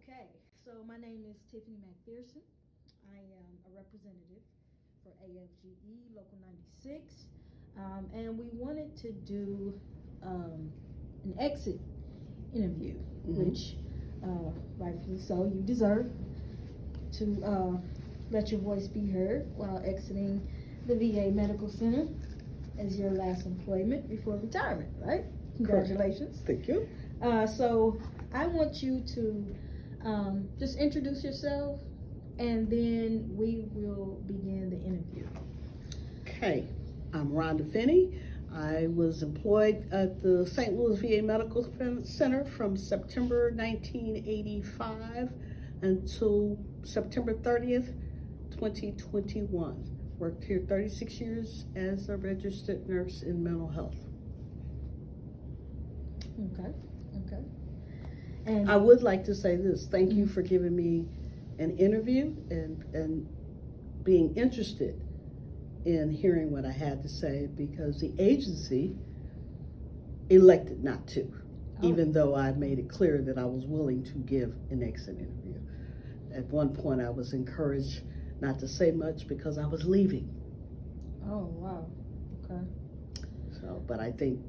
Okay, so my name is Tiffany McPherson. I am a representative for AFGE Local 96. And we wanted to do an exit interview, which rightfully so you deserve to let your voice be heard while exiting the VA Medical Center as your last employment before retirement, right? Congratulations. Thank you. So I want you to just introduce yourself, and then we will begin the interview. Okay, I'm Rhonda Finney. I was employed at the St. Louis VA Medical Center from September 1985 until September 30th, 2021. Worked here 36 years as a registered nurse in mental health. Okay. And I would like to say this. Thank you for giving me an interview and being interested in hearing what I had to say, because the agency elected not to, even though I made it clear that I was willing to give an exit interview. At one point I was encouraged not to say much because I was leaving. Oh, wow. Okay. So, but I think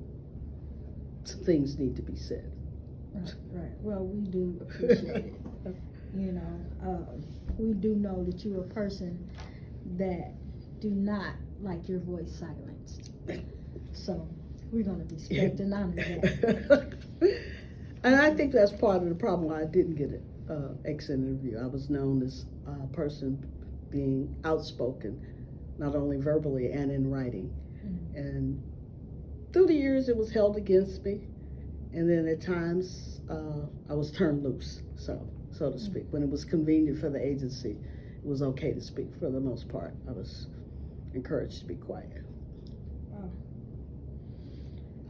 some things need to be said. Right. Well, we do appreciate it. We do know that you're a person that do not like your voice silenced. So we're going to respect and honor that. And I think that's part of the problem why I didn't get an exit interview. I was known as a person being outspoken, not only verbally and in writing. And through the years it was held against me. And then at times I was turned loose, so to speak. When it was convenient for the agency, it was okay to speak. For the most part, I was encouraged to be quiet. Wow.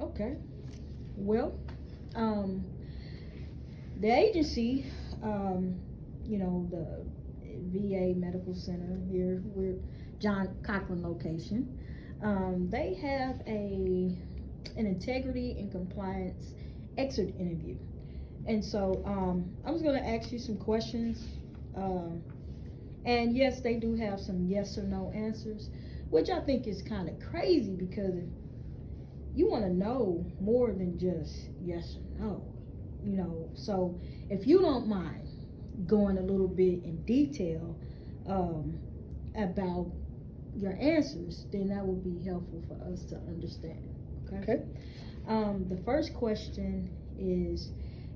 Okay. Well, the agency, the VA Medical Center here, we're John Cochran location. They have an integrity and compliance exit interview. And so I was going to ask you some questions. And yes, they do have some yes or no answers, which I think is kind of crazy, because you want to know more than just yes or no, so if you don't mind going a little bit in detail about your answers, then that would be helpful for us to understand. Okay. The first question is,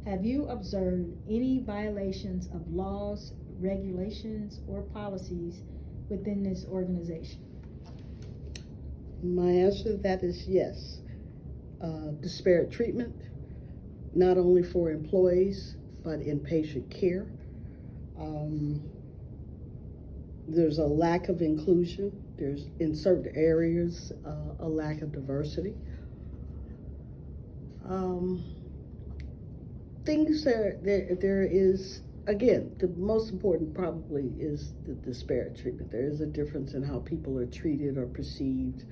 have you observed any violations of laws, regulations, or policies within this organization? My answer to that is yes. Disparate treatment, not only for employees, but in patient care. There's a lack of inclusion. There's, in certain areas, a lack of diversity. Things there is, again, the most important probably is the disparate treatment. There is a difference in how people are treated or perceived,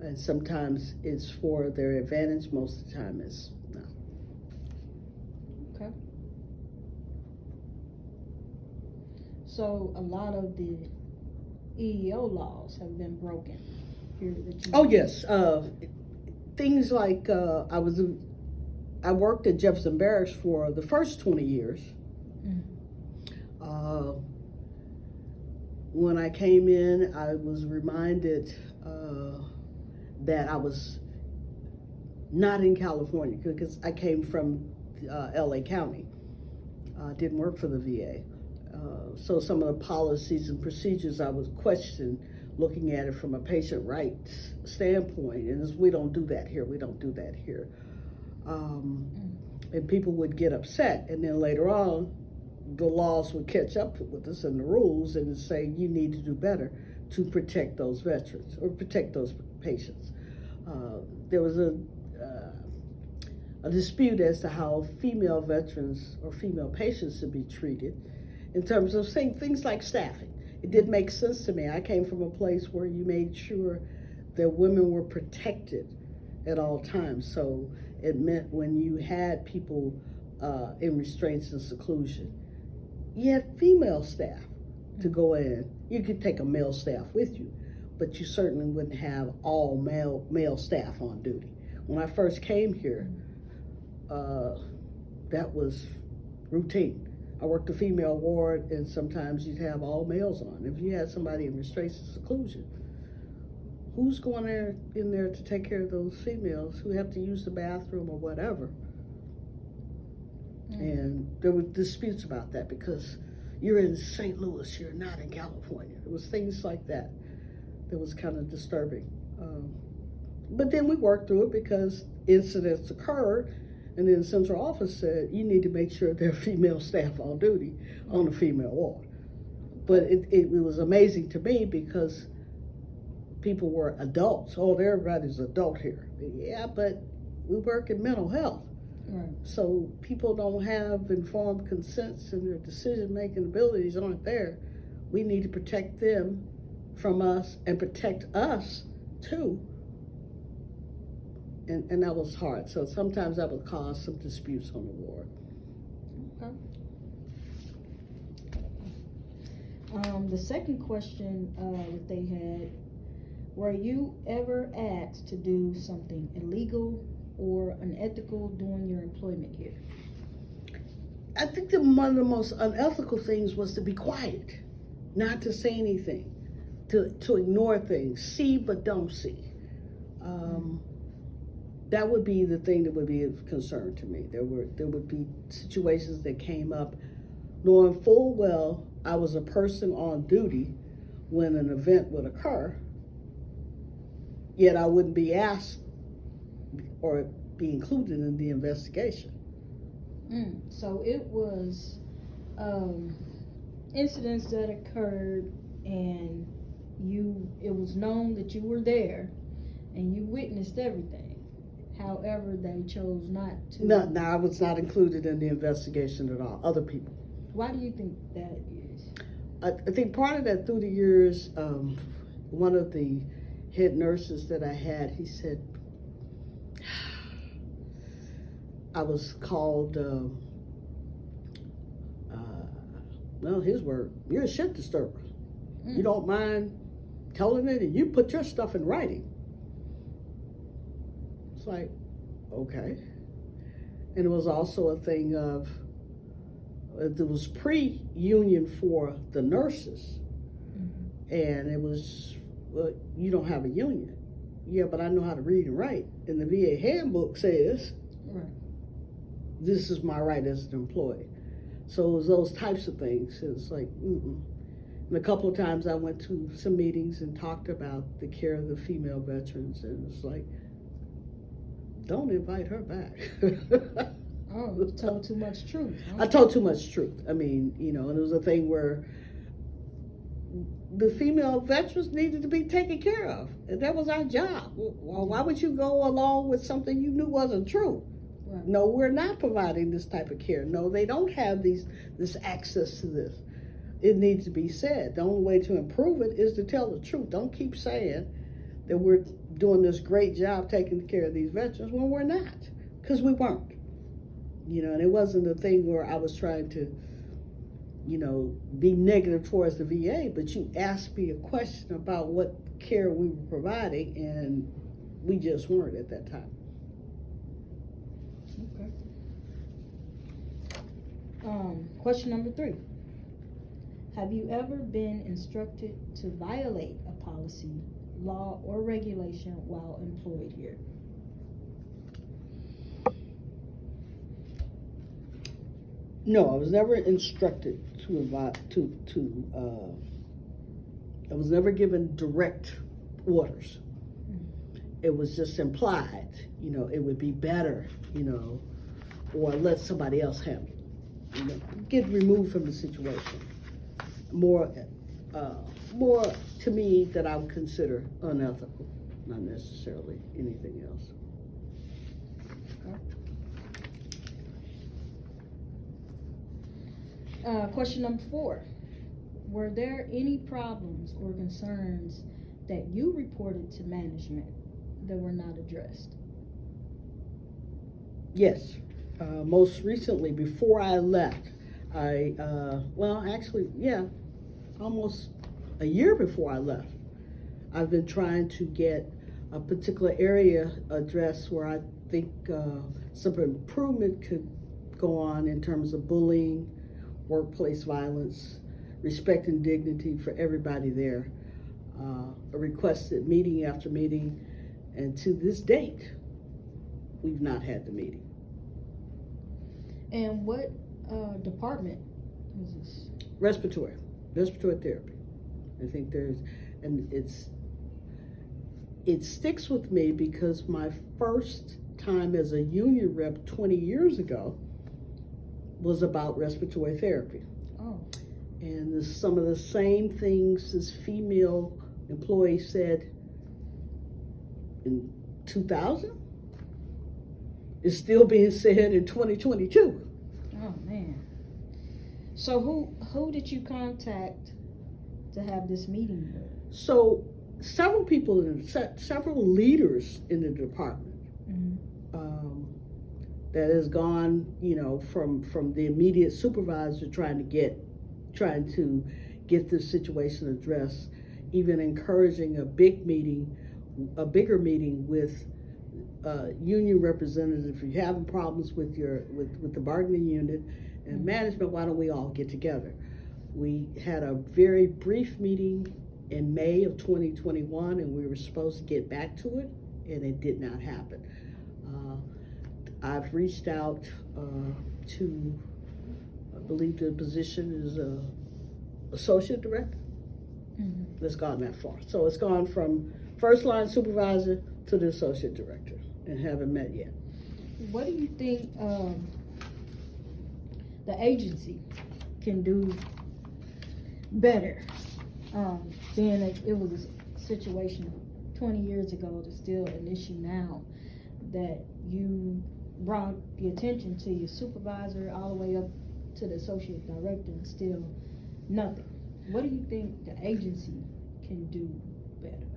and sometimes it's for their advantage, most of the time it's not. Okay. So a lot of the EEO laws have been broken here that you Oh yes, things like I worked at Jefferson Barracks for the first 20 years. When I came in, I was reminded that I was not in California, because I came from LA County. Didn't work for the VA. So some of the policies and procedures I was questioned, looking at it from a patient rights standpoint, and we don't do that here. And people would get upset, and then later on the laws would catch up with us and the rules and say you need to do better to protect those veterans or protect those patients. There was a dispute as to how female veterans or female patients should be treated in terms of saying things like staffing. It didn't make sense to me. I came from a place where you made sure that women were protected at all times. So it meant when you had people in restraints and seclusion, you have female staff to go in. You could take a male staff with you, but you certainly wouldn't have all male staff on duty. When I first came here, that was routine. I worked the female ward, and sometimes you'd have all males on. If you had somebody in restraints and seclusion, who's going in there to take care of those females who have to use the bathroom or whatever? And there were disputes about that because you're in St. Louis, you're not in California. There was things like that that was kind of disturbing. But then we worked through it because incidents occurred, and then central office said, you need to make sure there are female staff on duty on the female ward. But it was amazing to me because people were adults. Oh, everybody's adult here. Yeah, but we work in mental health. Right. So people don't have informed consents, and their decision-making abilities aren't there. We need to protect them from us and protect us too. And that was hard. So sometimes that would cause some disputes on the ward. Okay. The second question that they had, were you ever asked to do something illegal or unethical during your employment here? I think that one of the most unethical things was to be quiet, not to say anything, to ignore things, see but don't see. That would be the thing that would be of concern to me. There would be situations that came up knowing full well I was a person on duty when an event would occur, yet I wouldn't be asked or be included in the investigation. So it was incidents that occurred, and it was known that you were there and you witnessed everything. However, they chose not to. No, I was not included in the investigation at all. Other people. Why do you think that is? I think part of that through the years, one of the head nurses that I had, he said, I was called, well, his word, you're a shit disturber. You don't mind telling it, and you put your stuff in writing. It's like, okay. And it was also a thing of, there was pre-union for the nurses. And it was, well, you don't have a union. Yeah, but I know how to read and write. And the VA handbook says, this is my right as an employee. So it was those types of things. It was like, And a couple of times I went to some meetings and talked about the care of the female veterans, and it's like, don't invite her back. Oh, you told too much truth. Huh? I told too much truth. I mean, and it was a thing where the female veterans needed to be taken care of. And that was our job. Well, why would you go along with something you knew wasn't true? Right. No, we're not providing this type of care. No, they don't have this access to this. It needs to be said. The only way to improve it is to tell the truth. Don't keep saying that we're doing this great job taking care of these veterans when we're not, because we weren't. And it wasn't a thing where I was trying to, be negative towards the VA, but you asked me a question about what care we were providing, and we just weren't at that time. Okay. Question number 3. Have you ever been instructed to violate a policy, law, or regulation while employed here? No, I was never instructed I was never given direct orders. It was just implied, it would be better, or let somebody else handle it. Get removed from the situation. More to me that I would consider unethical, not necessarily anything else. Question number 4. Were there any problems or concerns that you reported to management that were not addressed? Yes. Most recently, before I left, Almost a year before I left, I've been trying to get a particular area addressed where I think some improvement could go on in terms of bullying, workplace violence, respect and dignity for everybody there. A requested meeting after meeting, and to this date, we've not had the meeting. And what department is this? Respiratory therapy. I think it sticks with me because my first time as a union rep 20 years ago was about respiratory therapy. Oh. And some of the same things this female employee said in 2000 is still being said in 2022. Oh man. So who did you contact to have this meeting with? So several leaders in the department that has gone, from the immediate supervisor trying to get this situation addressed, even encouraging a bigger meeting with union representatives. If you're having problems with the bargaining unit and management, why don't we all get together? We had a very brief meeting in May of 2021, and we were supposed to get back to it, and it did not happen. I've reached out to, I believe the position is associate director. It's gone that far. So it's gone from first line supervisor to the associate director, and haven't met yet. What do you think the agency can do better? Being that it was a situation 20 years ago, to still an issue now, that you brought the attention to your supervisor all the way up to the associate director, and still nothing. What do you think the agency can do better?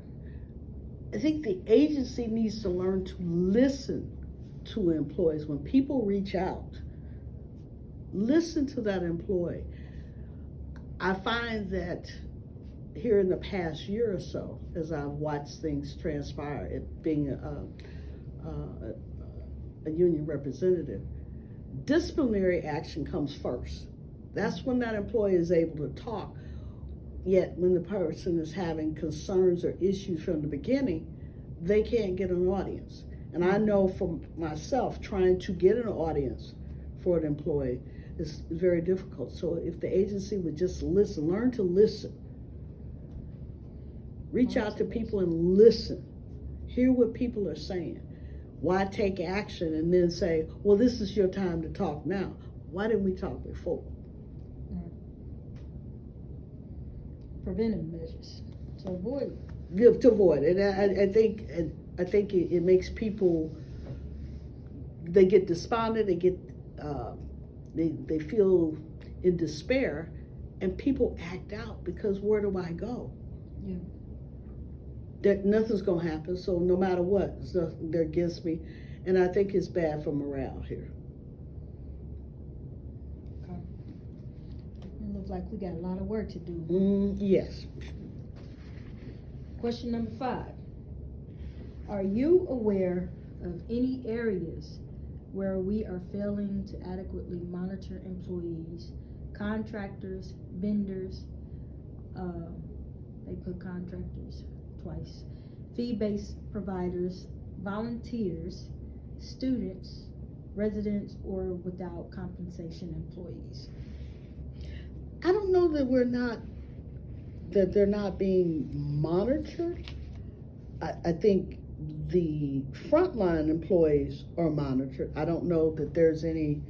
I think the agency needs to learn to listen to employees. When people reach out, listen to that employee. I find that here in the past year or so, as I've watched things transpire, it being a union representative, disciplinary action comes first. That's when that employee is able to talk. Yet when the person is having concerns or issues from the beginning, they can't get an audience. And I know for myself, trying to get an audience for an employee is very difficult. So if the agency would just listen, learn to listen, reach out to people and listen, hear what people are saying. Why take action and then say, well, this is your time to talk now? Why didn't we talk before? Preventive measures to avoid it. And I think it makes people, they get despondent, they feel in despair, and people act out because where do I go? Yeah. That nothing's gonna happen, so no matter what, they're against me, and I think it's bad for morale here. Okay. It looks like we got a lot of work to do. Yes. Question number 5. Are you aware of any areas where we are failing to adequately monitor employees, contractors, vendors, they put contractors twice, fee-based providers, volunteers, students, residents, or without compensation employees? I don't know that they're not being monitored. I think the frontline employees are monitored. I don't know that there's any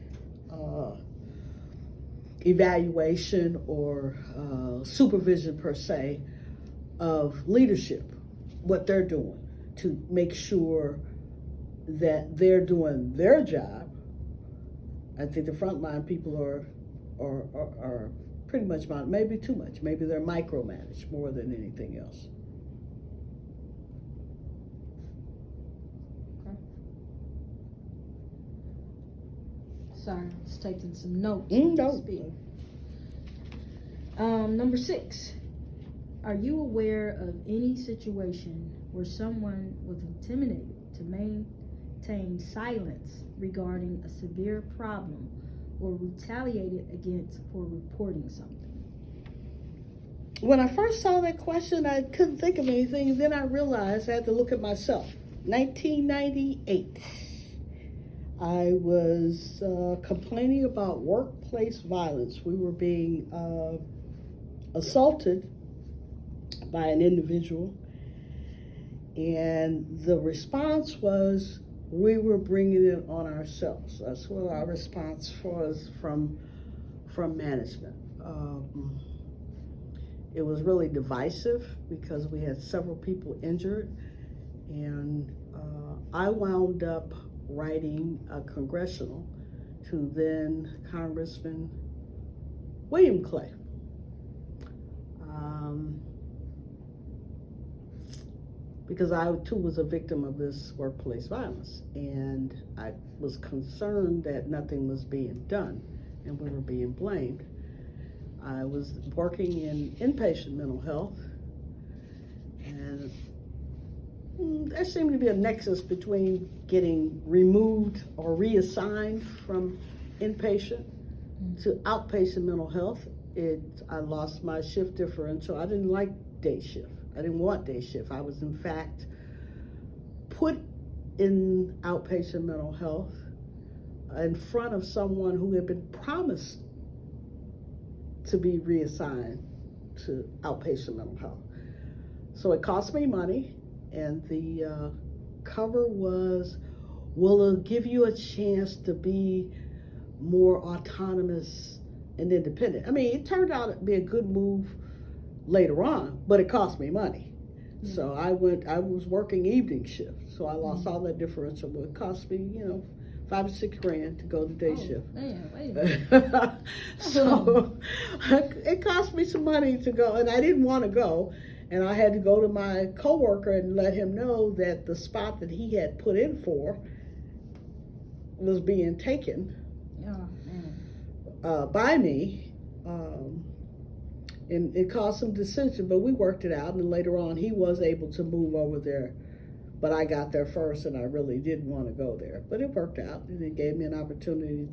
evaluation or supervision per se of leadership, what they're doing to make sure that they're doing their job. I think the frontline people are pretty much monitored, maybe too much. Maybe they're micromanaged more than anything else. Sorry, I was taking some notes. No. Speak. Number 6. Are you aware of any situation where someone was intimidated to maintain silence regarding a severe problem or retaliated against for reporting something? When I first saw that question, I couldn't think of anything. Then I realized I had to look at myself. 1998. I was complaining about workplace violence. We were being assaulted by an individual, and the response was we were bringing it on ourselves. That's what our response was from management. It was really divisive because we had several people injured, and I wound up writing a congressional to then Congressman William Clay. Because I too was a victim of this workplace violence, and I was concerned that nothing was being done and we were being blamed. I was working in inpatient mental health, and there seemed to be a nexus between getting removed or reassigned from inpatient to outpatient mental health. I lost my shift differential. I didn't like day shift. I didn't want day shift. I was in fact put in outpatient mental health in front of someone who had been promised to be reassigned to outpatient mental health. So it cost me money, and the cover was, will it give you a chance to be more autonomous and independent? I mean, it turned out to be a good move later on, but it cost me money. Mm-hmm. So I was working evening shift, so I lost all that differential, but it cost me, $5 or $6 grand to go to day shift. Man, wait a minute. So it cost me some money to go, and I didn't want to go, and I had to go to my coworker and let him know that the spot that he had put in for was being taken by me. And it caused some dissension, but we worked it out, and later on he was able to move over there. But I got there first, and I really didn't want to go there. But it worked out, and it gave me an opportunity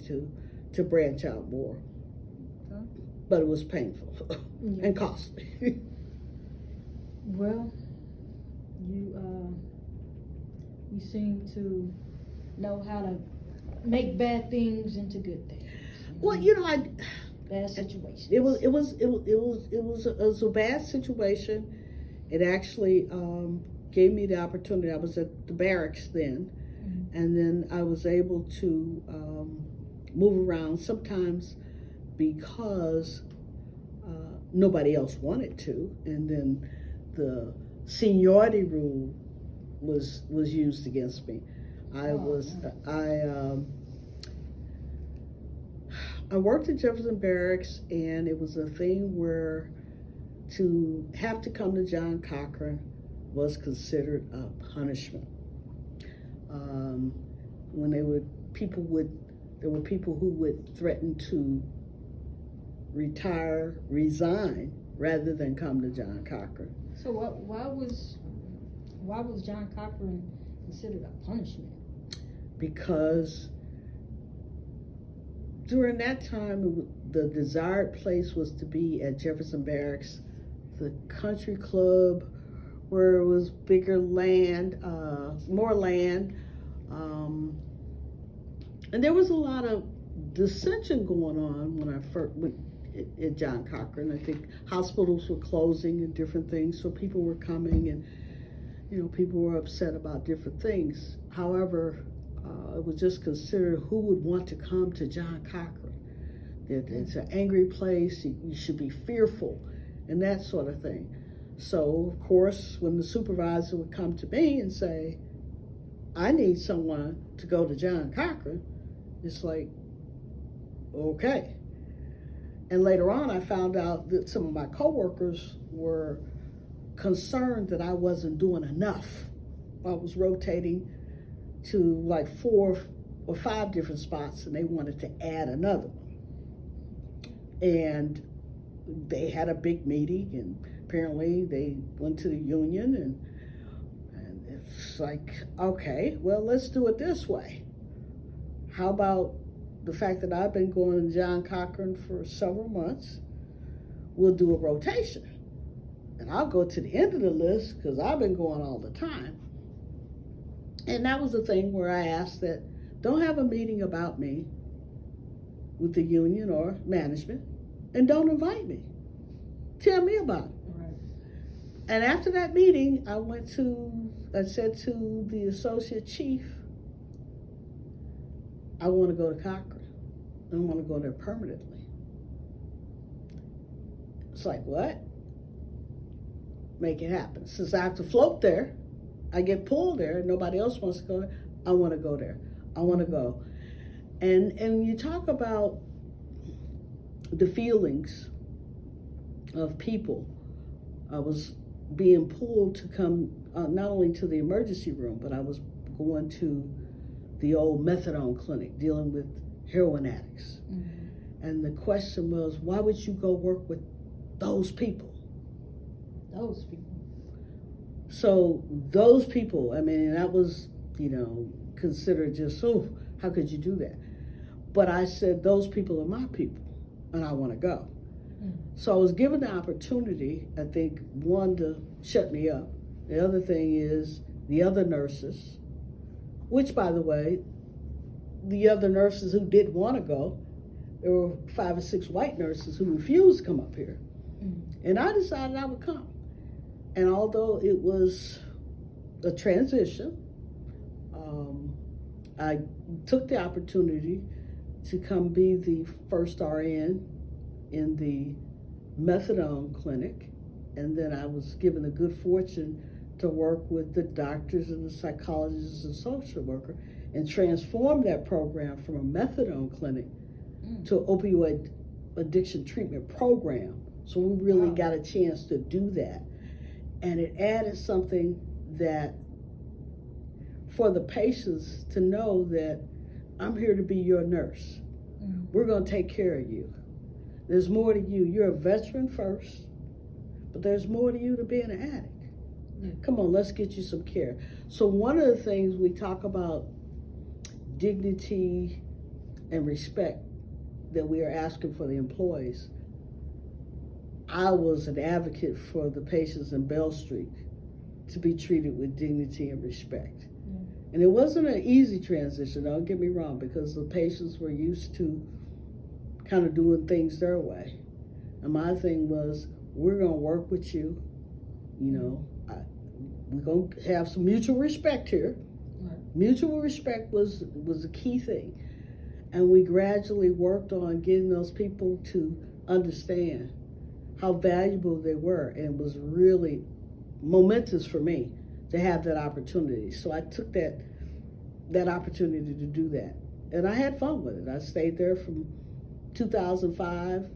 to branch out more. Okay. But it was painful and costly. Well, you seem to know how to make bad things into good things. Well, bad situation. It was a bad situation. It actually gave me the opportunity. I was at the barracks then, mm-hmm. and then I was able to move around sometimes because nobody else wanted to, and then the seniority rule was used against me. I worked at Jefferson Barracks, and it was a thing where to have to come to John Cochran was considered a punishment. When there were people who would threaten to resign rather than come to John Cochran. So why was John Cochran considered a punishment? Because during that time, the desired place was to be at Jefferson Barracks, the country club, where it was bigger land, more land, and there was a lot of dissension going on when I first went at John Cochran. I think hospitals were closing and different things, so people were coming, and people were upset about different things. However, it was just considered who would want to come to John Cochran. It's an angry place, you should be fearful, and that sort of thing. So, of course, when the supervisor would come to me and say, I need someone to go to John Cochran, it's like, okay. And later on, I found out that some of my coworkers were concerned that I wasn't doing enough. I was rotating to like 4 or 5 different spots, and they wanted to add another one. And they had a big meeting, and apparently they went to the union, and it's like, okay, well, let's do it this way. How about the fact that I've been going to John Cochran for several months? We'll do a rotation. And I'll go to the end of the list because I've been going all the time. And that was the thing where I asked that don't have a meeting about me with the union or management, and don't invite me. Tell me about it. Right. And after that meeting, I said to the associate chief, I want to go to Cochran. I want to go there permanently. It's like, what? Make it happen. Since I have to float there, I get pulled there, nobody else wants to go there, I want to go there. I want to go. And you talk about the feelings of people. I was being pulled to come not only to the emergency room, but I was going to the old methadone clinic dealing with heroin addicts. Mm-hmm. And the question was, why would you go work with those people? Those people. So those people, I mean, that was, considered just, how could you do that? But I said, those people are my people, and I want to go. Mm-hmm. So I was given the opportunity, I think, one, to shut me up. The other thing is the other nurses, which, by the way, the other nurses who didn't want to go, there were 5 or 6 white nurses who refused to come up here. Mm-hmm. And I decided I would come. And although it was a transition, I took the opportunity to come be the first RN in the methadone clinic. And then I was given the good fortune to work with the doctors and the psychologists and social worker and transform that program from a methadone clinic to an opioid addiction treatment program. So we really got a chance to do that. And it added something that for the patients to know that I'm here to be your nurse. Mm-hmm. We're going to take care of you. There's more to you. You're a veteran first, but there's more to you than being an addict. Yeah. Come on, let's get you some care. So one of the things we talk about dignity and respect that we are asking for the employees. I was an advocate for the patients in Bell Street to be treated with dignity and respect. Yeah. And it wasn't an easy transition, don't get me wrong, because the patients were used to kind of doing things their way. And my thing was, we're going to work with you. We're going to have some mutual respect here. Right. Mutual respect was a key thing. And we gradually worked on getting those people to understand how valuable they were. And it was really momentous for me to have that opportunity. So I took that opportunity to do that. And I had fun with it. I stayed there from 2005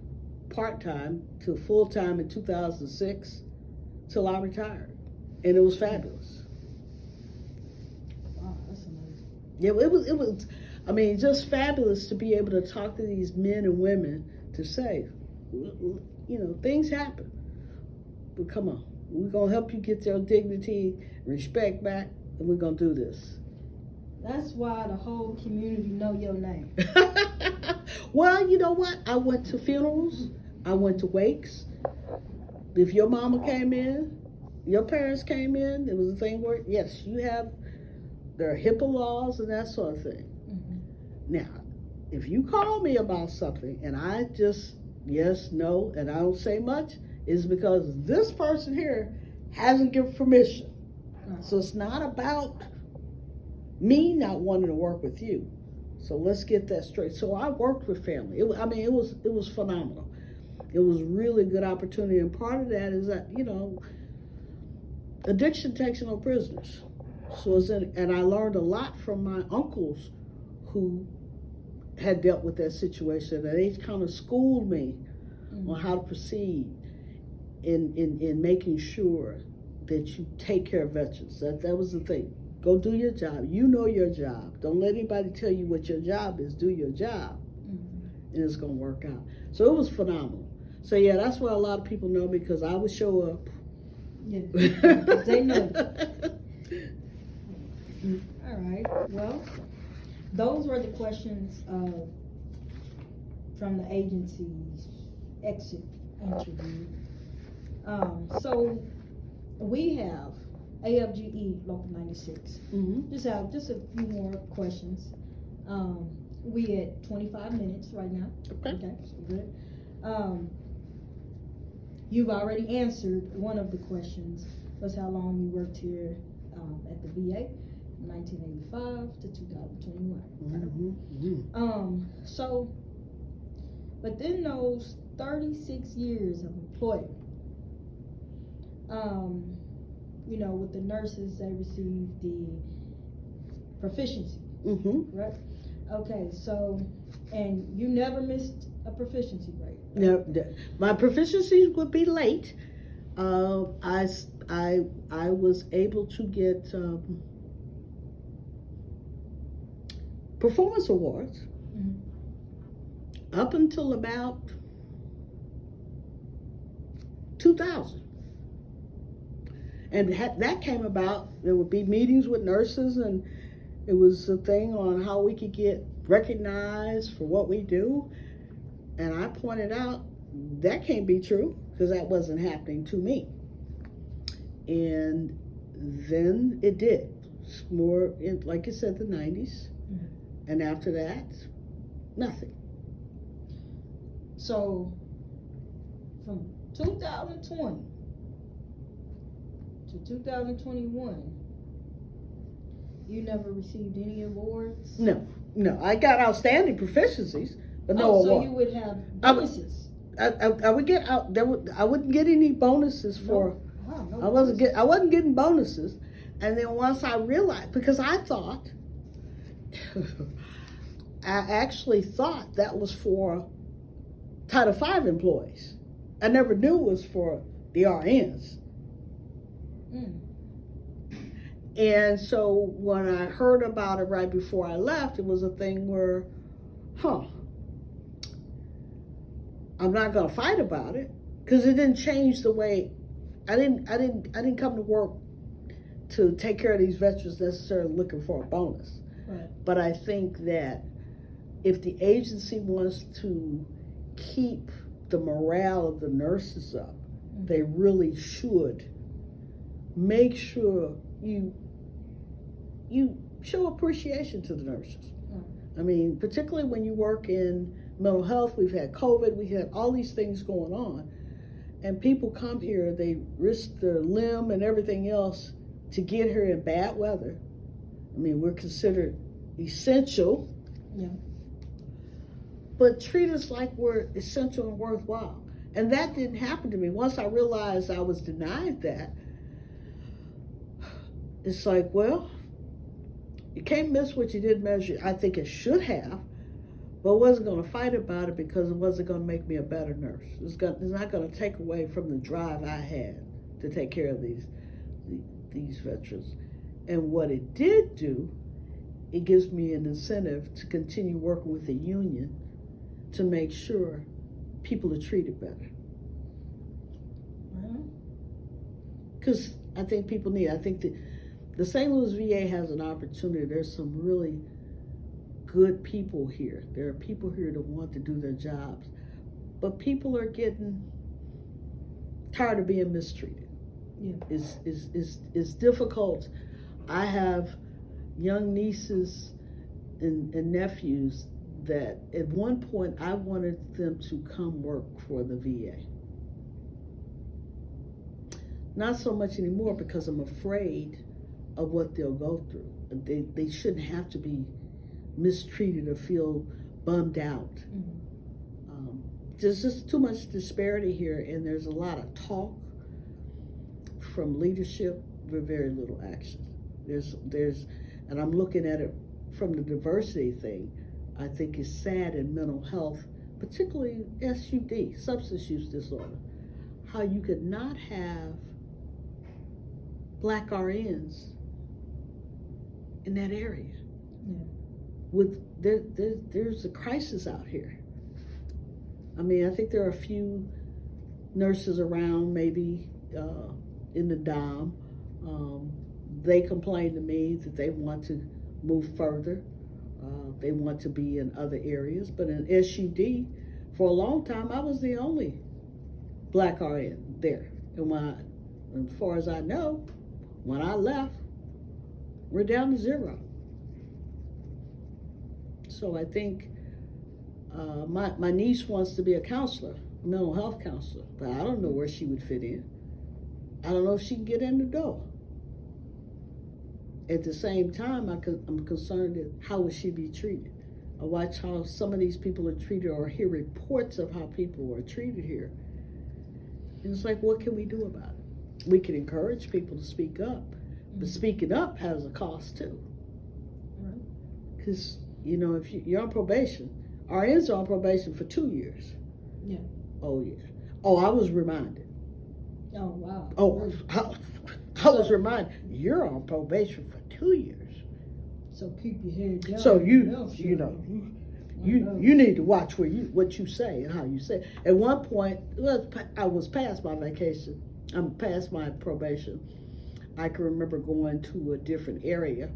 part-time to full-time in 2006 till I retired. And it was fabulous. Wow, that's amazing. Yeah, it was, just fabulous to be able to talk to these men and women to say, things happen. But come on, we're going to help you get your dignity, respect back, and we're going to do this. That's why the whole community know your name. Well, you know what? I went to funerals. I went to wakes. If your mama came in, your parents came in, there was a thing where, yes, there are HIPAA laws and that sort of thing. Mm-hmm. Now, if you call me about something and I just, yes, no, and I don't say much, it's because this person here hasn't given permission. Right. So it's not about me not wanting to work with you. So let's get that straight. So I worked with family. It was phenomenal. It was really good opportunity. And part of that is that, addiction takes no prisoners. And I learned a lot from my uncles who had dealt with that situation. And they kind of schooled me on how to proceed in making sure that you take care of veterans. That was the thing. Go do your job. You know your job. Don't let anybody tell you what your job is. Do your job, and it's gonna work out. So it was phenomenal. So yeah, that's why a lot of people know me, because I would show up. Yeah, they know. All right. Well, those were the questions from the agency's exit interview. So we have AFGE Local 96. Just a few more questions. We at 25 minutes right now. Okay, so good. You've already answered one of the questions, was how long you worked here at the VA, 1985 to 2021. So, but then those 36 years of employment, you know, with the nurses, they received the proficiency, right? Okay, so, and you never missed a proficiency grade? No, my proficiencies would be late. I was able to get performance awards up until about 2000. And that came about, there would be meetings with nurses, and it was a thing on how we could get recognized for what we do. And I pointed out that can't be true, because that wasn't happening to me. And then it did. It's more in, like you said, the 90s. And after that, nothing. So from 2020 to 2021, you never received any awards? No. I got outstanding proficiencies, but no awards. So award. you would have bonuses? I would get out. I wouldn't get any bonuses for. No I wasn't getting bonuses, and then once I realized, because I thought, I actually thought that was for Title V employees. I never knew it was for the RNs. And so when I heard about it right before I left, it was a thing where, I'm not gonna fight about it, because it didn't change the way. I didn't come to work to take care of these veterans necessarily looking for a bonus. Right. But I think that if the agency wants to keep the morale of the nurses up, they really should make sure you show appreciation to the nurses. I mean, particularly when you work in mental health, we've had COVID, we had all these things going on, and people come here, they risk their limb and everything else to get here in bad weather. I mean, we're considered essential, but treat us like we're essential and worthwhile. And that didn't happen to me. Once I realized I was denied that, it's like, well, you can't miss what you didn't measure. I think it should have, but wasn't going to fight about it, because it wasn't going to make me a better nurse. It's not going to take away from the drive I had to take care of these veterans. And what it did do, it gives me an incentive to continue working with the union to make sure people are treated better. Because I think people need, I think the St. Louis VA has an opportunity. There's some really good people here. There are people here that want to do their jobs, but people are getting tired of being mistreated. It's difficult. I have young nieces and nephews that at one point I wanted them to come work for the VA. Not so much anymore, because I'm afraid of what they'll go through. They shouldn't have to be mistreated or feel bummed out. There's just too much disparity here, and there's a lot of talk from leadership with very little action. And I'm looking at it from the diversity thing. I think it's sad in mental health, particularly SUD, substance use disorder, how you could not have Black RNs in that area. Yeah. There's a crisis out here. I mean, I think there are a few nurses around, maybe in the dom. They complain to me that they want to move further. They want to be in other areas, but in SUD, for a long time, I was the only Black RN there. And as far as I know, when I left, we're down to 0. So I think my niece wants to be a counselor, a mental health counselor, but I don't know where she would fit in. I don't know if she can get in the door. At the same time, I'm concerned that how would she be treated? I watch how some of these people are treated or hear reports of how people are treated here. And it's like, what can we do about it? We can encourage people to speak up, but speaking up has a cost too. Because, you know, if you're on probation, RNs are on probation for 2 years. Yeah. Oh, yeah. Oh, I was reminded. Oh, wow. Oh, I was reminded, you're on probation for 2 years. So keep your head down. So you need to watch what you say and how you say it. At one point, I was past my vacation. I'm past my probation. I can remember going to a different area.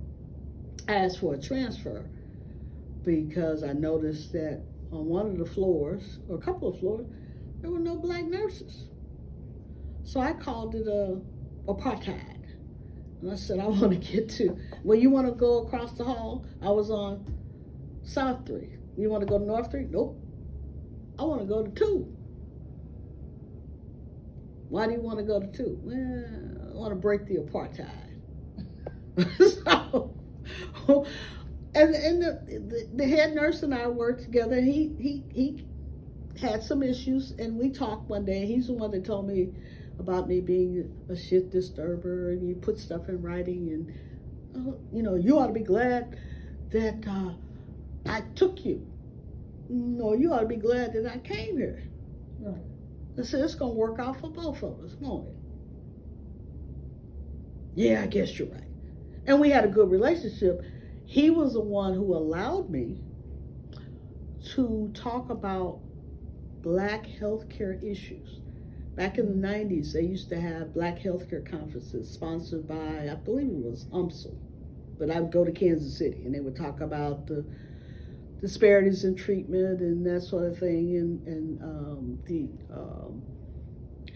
I asked for a transfer because I noticed that on one of the floors, or a couple of floors, there were no Black nurses. So I called it apartheid. And I said, I want to get to, well, you want to go across the hall? I was on South 3. You want to go to North 3? Nope. I want to go to 2. Why do you want to go to 2? Well, I want to break the apartheid. So, and the head nurse and I worked together. He had some issues, and we talked one day. He's the one that told me about me being a shit disturber, and you put stuff in writing, and you know, you ought to be glad that I took you. No, you ought to be glad that I came here. Right. I said, it's going to work out for both of us, won't it? Yeah, I guess you're right. And we had a good relationship. He was the one who allowed me to talk about Black healthcare issues. Back in the 90s, they used to have Black healthcare conferences sponsored by, I believe it was UMSL. But I would go to Kansas City, and they would talk about the disparities in treatment and that sort of thing, and the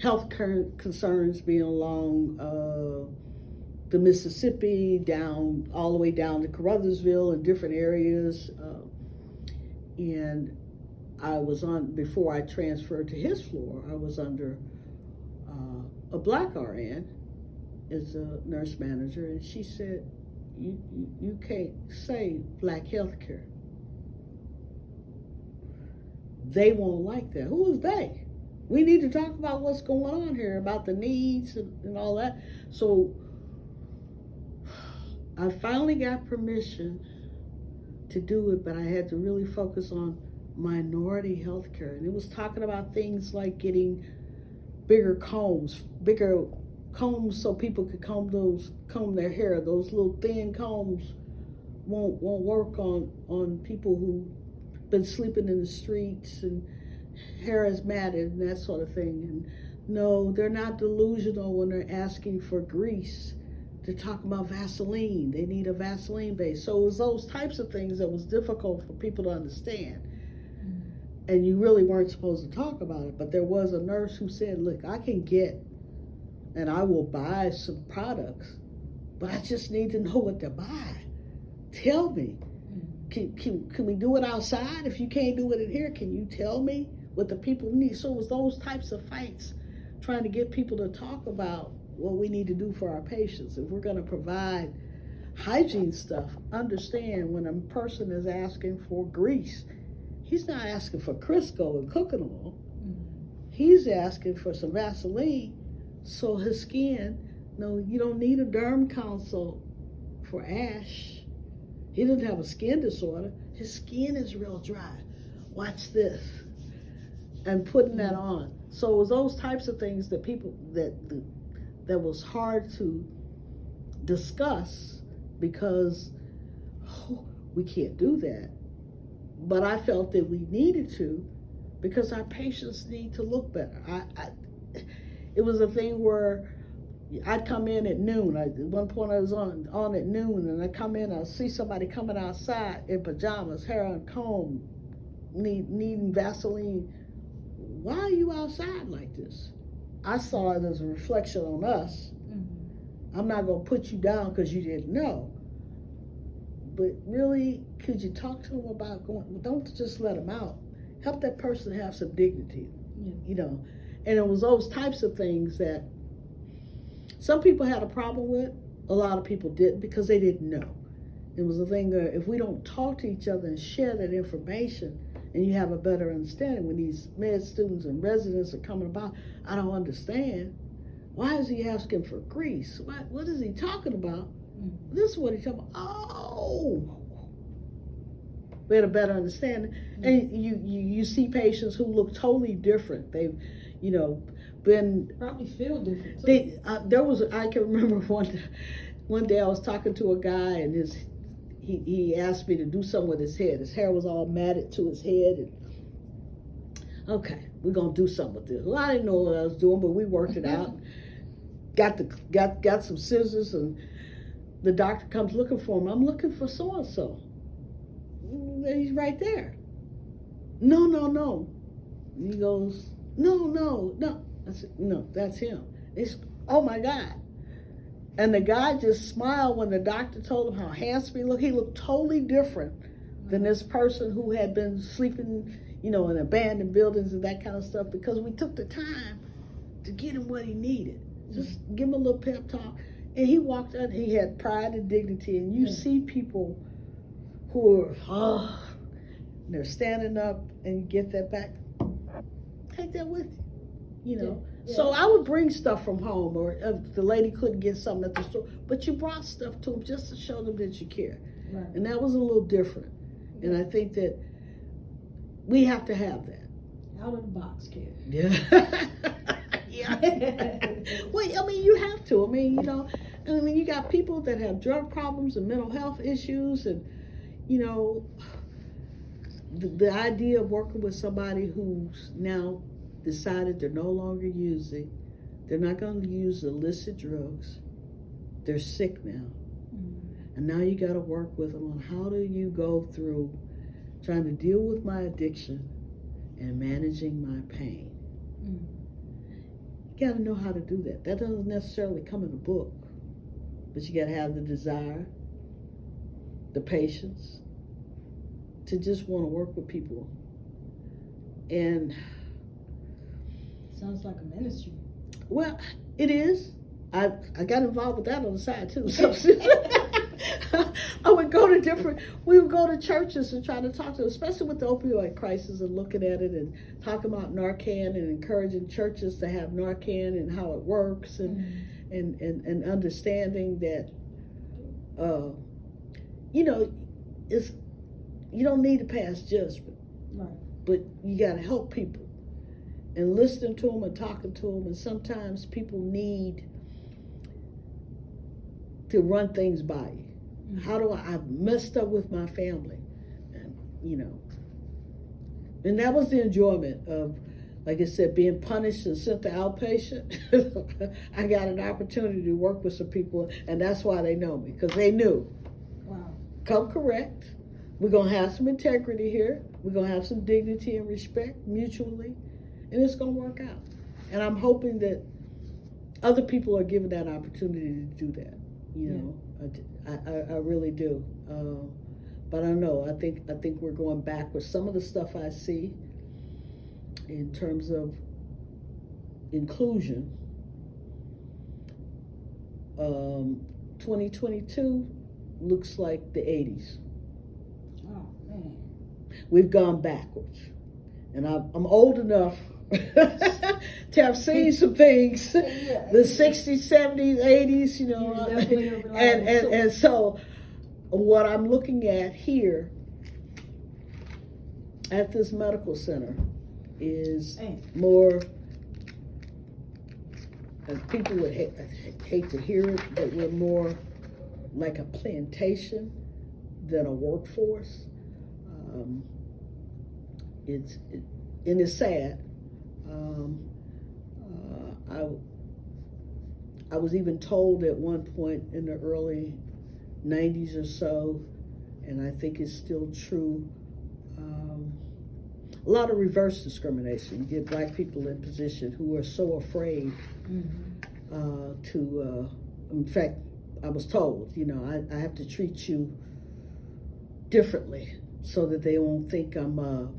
health concerns being along the Mississippi, down all the way down to Caruthersville and different areas. And I was on, before I transferred to his floor, I was under a Black RN as a nurse manager, and she said, you can't say Black healthcare. They won't like that. Who is they? We need to talk about what's going on here, about the needs and all that. So I finally got permission to do it, but I had to really focus on minority health care. And it was talking about things like getting bigger combs so people could comb their hair. Those little thin combs won't work on people who been sleeping in the streets and hair is matted and that sort of thing. And no, they're not delusional when they're asking for grease. They're talking about Vaseline. They need a Vaseline base. So it was those types of things that was difficult for people to understand. And you really weren't supposed to talk about it. But there was a nurse who said, look, I can get and I will buy some products, but I just need to know what to buy. Tell me. Can we do it outside? If you can't do it in here, can you tell me what the people need? So it was those types of fights, trying to get people to talk about what we need to do for our patients. If we're going to provide hygiene stuff, understand when a person is asking for grease, he's not asking for Crisco and cooking oil. He's asking for some Vaseline so his skin, no, you don't need a derm consult for ash. He doesn't have a skin disorder. His skin is real dry. Watch this. And putting that on. So it was those types of things that people, that was hard to discuss because oh, we can't do that. But I felt that we needed to, because our patients need to look better. It was a thing where I'd come in at noon. At one point I was on at noon, and I come in, I see somebody coming outside in pajamas, hair uncombed, needing Vaseline. Why are you outside like this? I saw it as a reflection on us. Mm-hmm. I'm not going to put you down because you didn't know. But really, could you talk to them about going? Don't just let them out. Help that person have some dignity, you know. And it was those types of things that some people had a problem with. A lot of people didn't, because they didn't know. It was a thing that if we don't talk to each other and share that information, and you have a better understanding when these med students and residents are coming about, I don't understand. Why is he asking for grease? What is he talking about? Mm-hmm. This is what he's talking about. Oh, we had a better understanding. Mm-hmm. And you see patients who look totally different. They've, you know, been probably feel different too. I can remember one day I was talking to a guy, and he asked me to do something with his head. His hair was all matted to his head, and okay, we're gonna do something with this. Well, I didn't know what I was doing, but we worked it out. Got some scissors, and the doctor comes looking for him. I'm looking for so and so. He's right there. No. He goes, no. I said, no, that's him. It's, oh my God. And the guy just smiled when the doctor told him how handsome he looked. He looked totally different than this person who had been sleeping, you know, in abandoned buildings and that kind of stuff, because we took the time to get him what he needed. Just give him a little pep talk. And he walked out, he had pride and dignity. And you see people who are, they're standing up, and you get that back. Take that with you know. Yeah. So I would bring stuff from home, or if the lady couldn't get something at the store, but you brought stuff to them just to show them that you care. Right. And that was a little different. Yeah. And I think that we have to have that. Out of the box care. Yeah. Yeah. Well, I mean, you have to. I mean, you know, you got people that have drug problems and mental health issues, and, you know, the idea of working with somebody who's now decided they're no longer using, they're not going to use illicit drugs, they're sick now. Mm-hmm. And now you got to work with them on how do you go through trying to deal with my addiction and managing my pain. Mm-hmm. You got to know how to do that. That doesn't necessarily come in a book, but you got to have the desire, the patience to just want to work with people. And sounds like a ministry. Well, it is. I got involved with that on the side too. So we would go to churches and try to talk to them, especially with the opioid crisis, and looking at it and talking about Narcan and encouraging churches to have Narcan and how it works, and and understanding that you know, you don't need to pass judgment, right? But you got to help people and listening to them and talking to them. And sometimes people need to run things by you. Mm-hmm. How do I've messed up with my family, and you know, and that was the enjoyment of, like I said, being punished and sent to outpatient. I got an opportunity to work with some people, and that's why they know me, because they knew. Wow. Come correct. We're going to have some integrity here. We're going to have some dignity and respect mutually, and it's going to work out. And I'm hoping that other people are given that opportunity to do that. You know, I really do. But I don't know. I think we're going backwards. Some of the stuff I see in terms of inclusion, 2022 looks like the 80s. Oh, man. We've gone backwards. And I'm old enough to have seen some things, the 60s, 70s, 80s, you know, and so what I'm looking at here at this medical center is more, and people would hate to hear it, but we're more like a plantation than a workforce. And it's sad. I was even told at one point in the early 90s or so, and I think it's still true, a lot of reverse discrimination. You get black people in position who are so afraid in fact, I was told, I have to treat you differently so that they won't think I'm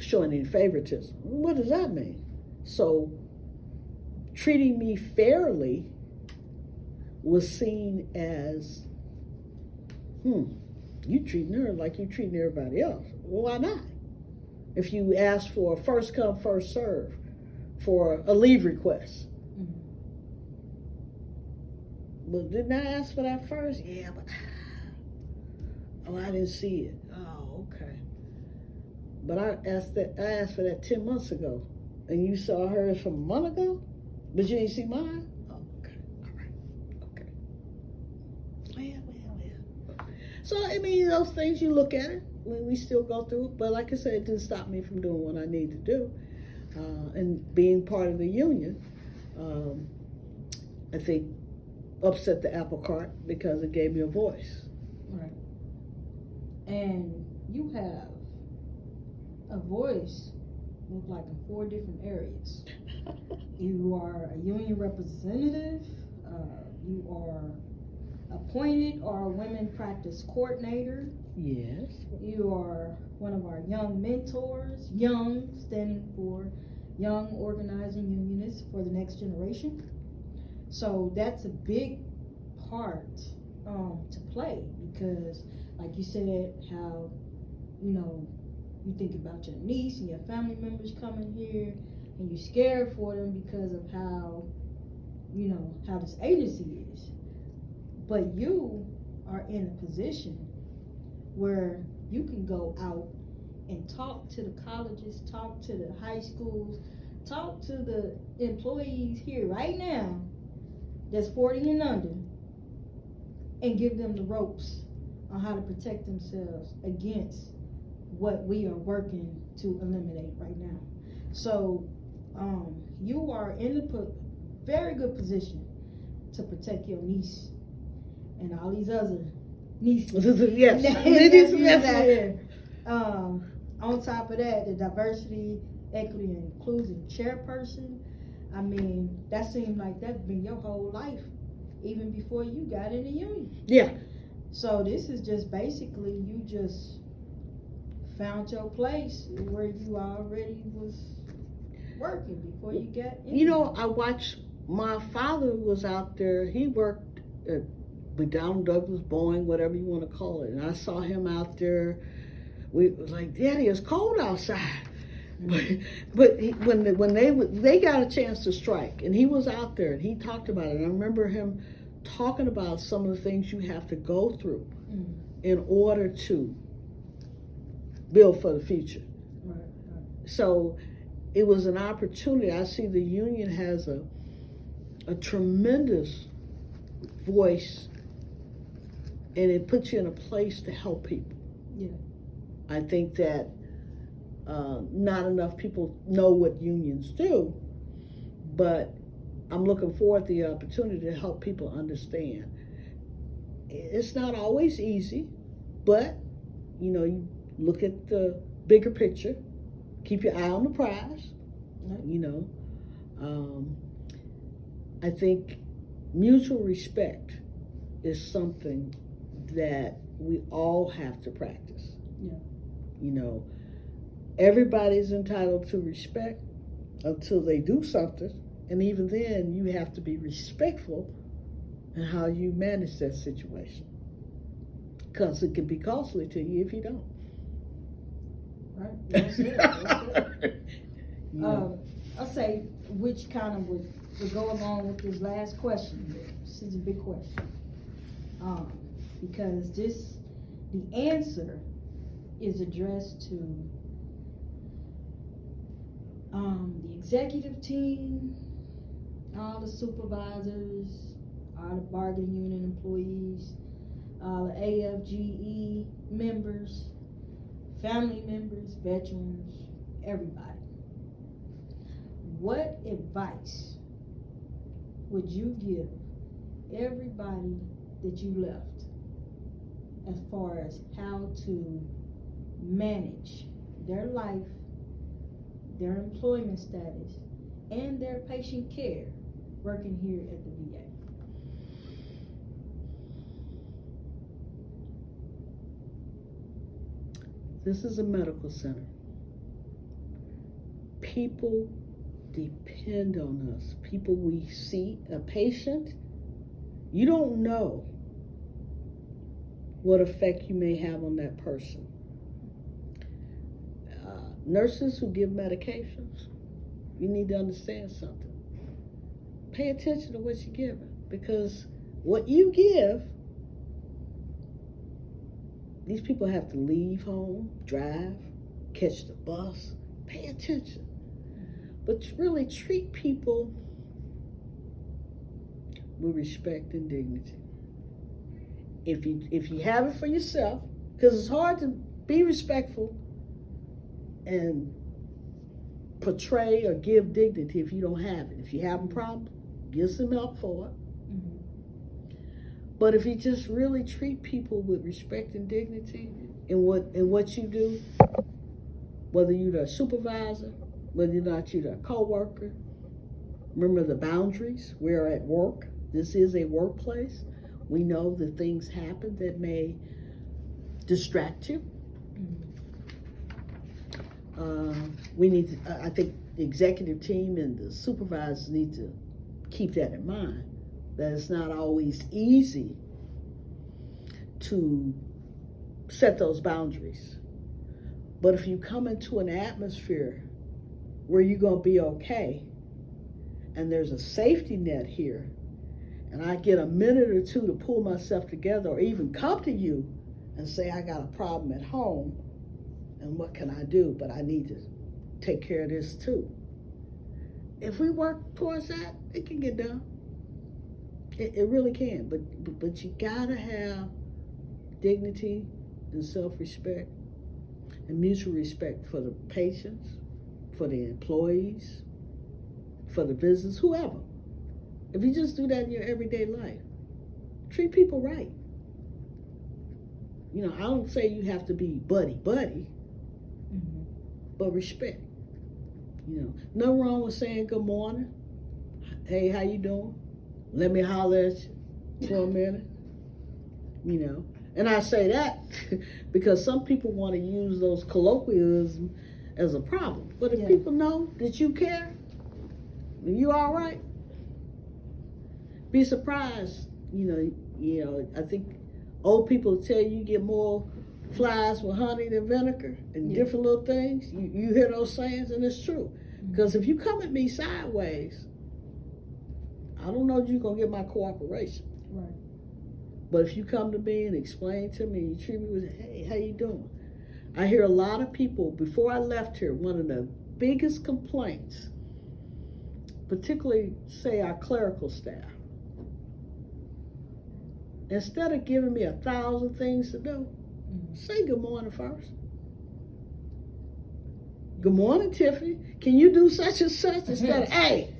showing any favoritism. What does that mean? So treating me fairly was seen as, you treating her like you treating everybody else. Well, why not? If you ask for a first come, first serve for a leave request. Well, didn't I ask for that first? Yeah, but I didn't see it. Oh, okay. But I asked for that 10 months ago, and you saw hers from a month ago, but you didn't see mine. Oh, okay, all right, okay. Well. So I mean, those things you look at it when we still go through it, but like I said, it didn't stop me from doing what I need to do, and being part of the union. I think upset the apple cart because it gave me a voice. Right. And you have a voice, look like in 4 different areas. You are a union representative, you are appointed or a women practice coordinator. Yes. You are one of our young mentors, young standing for Young Organizing Unionists for the Next Generation. So that's a big part to play, because like you said, how, you think about your niece and your family members coming here and you're scared for them because of how, how this agency is. But you are in a position where you can go out and talk to the colleges, talk to the high schools, talk to the employees here right now that's 40 and under, and give them the ropes on how to protect themselves against what we are working to eliminate right now. So you are in a very good position to protect your niece and all these other nieces. Yes, on top of that, the diversity, equity, and inclusion chairperson, I mean, that seemed like that's been your whole life, even before you got in the union. Yeah. So this is just basically, you just found your place where you already was working before you got in. I watched, my father was out there, he worked at McDonnell Douglas, Boeing, whatever you want to call it, and I saw him out there. We was like, Daddy, it's cold outside. But when they got a chance to strike, and he was out there and he talked about it, and I remember him talking about some of the things you have to go through in order to build for the future. Right. So it was an opportunity. I see the union has a tremendous voice, and it puts you in a place to help people. Yeah. I think that not enough people know what unions do, but I'm looking forward to the opportunity to help people understand. It's not always easy, but you look at the bigger picture, keep your eye on the prize. Right. I think mutual respect is something that we all have to practice. Yeah. Everybody's entitled to respect until they do something, and even then you have to be respectful in how you manage that situation, because it can be costly to you if you don't. Right. That's it. I'll say, which kind of would go along with this last question. This is a big question, because the answer is addressed to the executive team, all the supervisors, all the bargaining unit employees, all the AFGE members, family members, veterans, everybody. What advice would you give everybody that you left as far as how to manage their life, their employment status, and their patient care working here at the VA? This is a medical center. People depend on us. People, we see a patient, you don't know what effect you may have on that person. Nurses who give medications, you need to understand something. Pay attention to what you're giving, because what you give, these people have to leave home, drive, catch the bus. Pay attention. But really treat people with respect and dignity. If you have it for yourself, because it's hard to be respectful and portray or give dignity if you don't have it. If you have a problem, get some help for it. But if you just really treat people with respect and dignity in what you do, whether you're the supervisor, whether or not you're the co-worker, remember the boundaries. We're at work. This is a workplace. We know that things happen that may distract you. We need to, I think the executive team and the supervisors need to keep that in mind, that it's not always easy to set those boundaries. But if you come into an atmosphere where you're going to be okay, and there's a safety net here, and I get a minute or two to pull myself together, or even come to you and say, I got a problem at home, and what can I do? But I need to take care of this too. If we work towards that, it can get done. It really can. But you gotta have dignity and self-respect and mutual respect for the patients, for the employees, for the business, whoever. If you just do that in your everyday life, treat people right. You know, I don't say you have to be buddy, but respect. You know, nothing wrong with saying good morning. Hey, how you doing? Let me holler at you for a minute. You know, and I say that because some people want to use those colloquialisms as a problem. But if people know that you care, you all right, be surprised. You know, I think old people tell you get more flies with honey than vinegar and different little things. You hear those sayings, and it's true. Because if you come at me sideways, I don't know if you're going to get my cooperation. Right. But if you come to me and explain to me, you treat me with, hey, how you doing? I hear a lot of people, before I left here, one of the biggest complaints, particularly, say, our clerical staff, instead of giving me 1,000 things to do, say good morning first. Good morning, Tiffany. Can you do such and such? Instead of, hey,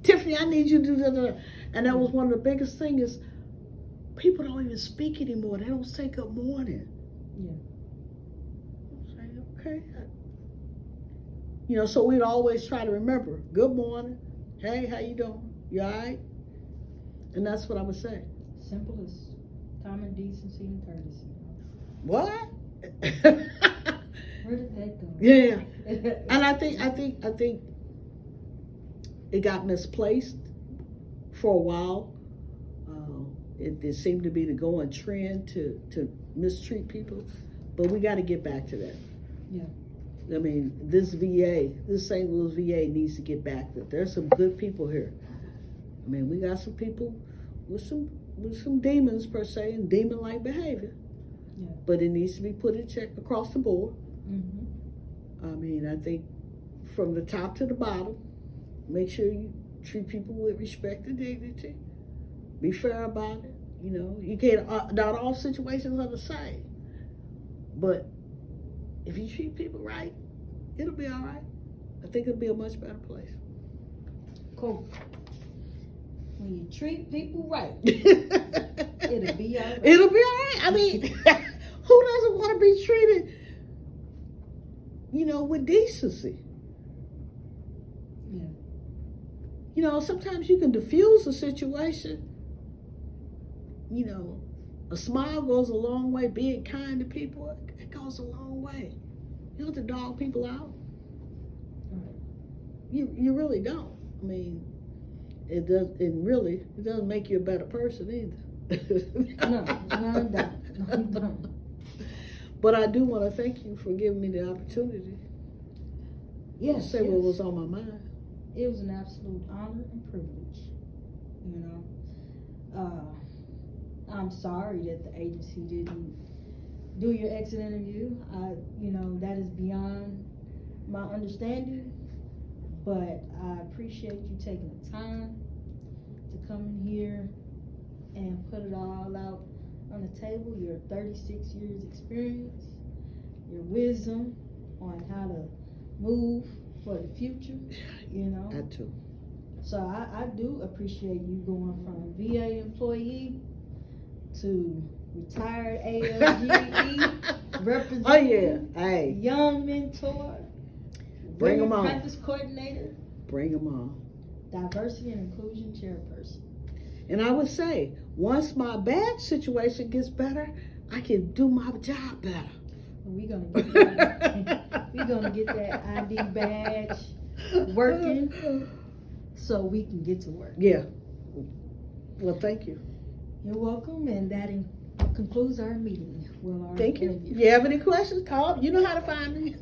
Tiffany, I need you to do that. And that was one of the biggest things is people don't even speak anymore. They don't say good morning. Say, okay. You know, so we'd always try to remember, good morning. Hey, how you doing? You all right? And that's what I would say. Simple as common decency and courtesy. What? Where did that go? Yeah. And I think it got misplaced for a while. It seemed to be the going trend to mistreat people, but we got to get back to that. Yeah. I mean, this St. Louis VA needs to get back to it. There's some good people here. I mean, we got some people with some demons per se and demon-like behavior. Yeah. But it needs to be put in check across the board. I mean, I think from the top to the bottom, make sure you treat people with respect and dignity. Be fair about it. You know, you can't, not all situations are the same. But if you treat people right, it'll be all right. I think it'll be a much better place. Cool. When you treat people right, it'll be all right. It'll be all right. I mean, who doesn't want to be treated, you know, with decency? Yeah. You know, sometimes you can diffuse a situation. You know, a smile goes a long way. Being kind to people, it goes a long way. You don't have to dog people out. Right. You really don't. I mean, it doesn't make you a better person either. No, it don't. But I do want to thank you for giving me the opportunity to say what was on my mind. It was an absolute honor and privilege. You know, I'm sorry that the agency didn't do your exit interview. You know, that is beyond my understanding. But I appreciate you taking the time to come in here and put it all out on the table. Your 36 years experience, your wisdom on how to move for the future, you know. I too. So I do appreciate you going from VA employee to retired AFGE representative. Oh yeah, hey. Young mentor. Bring 'em on. Practice coordinator. Bring them on. Diversity and inclusion chairperson. And I would say, once my badge situation gets better, I can do my job better. We're gonna get that, we're gonna get that ID badge working so we can get to work. Yeah. Well, thank you. You're welcome, and that concludes our meeting. Thank you. If you have any questions, call. You know how to find me.